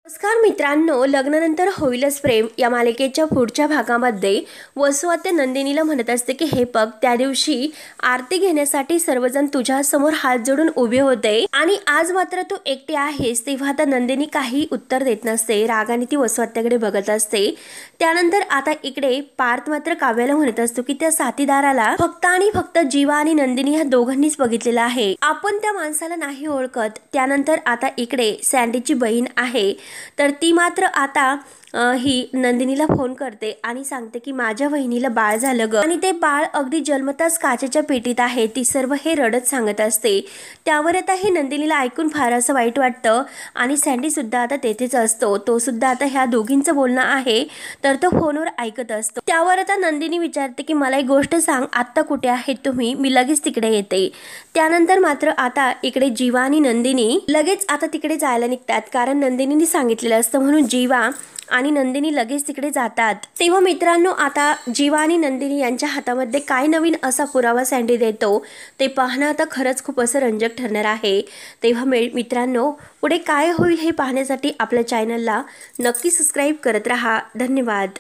नमस्कार मित्रांनो, लग्नानंतर होईलच प्रेम या मालिकेच्या पुढच्या भागामध्ये वसु आता नंदिनीला म्हणत असते की हे बघ, त्या दिवशी आरती घेण्यासाठी सर्वजण तुझ्या समोर हात जोडून उभे होते आणि आज मात्र तू एकटी आहेस. तेव्हा आता नंदिनी काही उत्तर देत नसते. रागाने ती वसु आत्याकडे बघत असते. त्यानंतर आता इकडे पार्थ मात्र काव्याला म्हणत असतो की त्या साथीदाराला फक्त आणि फक्त जीवा आणि नंदिनी ह्या दोघांनीच बघितलेलं आहे, आपण त्या माणसाला नाही ओळखत. त्यानंतर आता इकडे सँडीची बहीण आहे तर ती मात्र आता ही नंदिनीला फोन करते आणि सांगते की माझ्या वहिनीला बाळ झालं ग, आणि ते बाळ अगदी जन्मताच काचेच्या पेटीत आहे. ती सर्व हे रडत सांगत असते. त्यावर आता हे नंदिनीला ऐकून फार असं वाईट वाटतं आणि सँडी सुद्धा आता तेथेच असतो. तो सुद्धा आता ह्या दोघींचं बोलणं आहे तर तो फोनवर ऐकत असतो. त्यावर आता नंदिनी विचारते की मला एक गोष्ट सांग, आत्ता कुठे आहेत तुम्ही, मी लगेच तिकडे येते. त्यानंतर मात्र आता इकडे जीवा आणि नंदिनी लगेच आता तिकडे जायला निघतात, कारण नंदिनीने सांगितलेलं असतं म्हणून जीवा आणि नंदिनी लगेच तिकडे जातात. तेव्हा मित्रांनो, आता जीवा आणि नंदिनी यांच्या हातामध्ये काय नवीन असा पुरावा सँडी देतो ते पाहणं आता खरंच खूप असं रंजक ठरणार आहे. तेव्हा मित्रांनो, पुढे काय होईल हे पाहण्यासाठी आपल्या चॅनलला नक्की सबस्क्राईब करत राहा. धन्यवाद.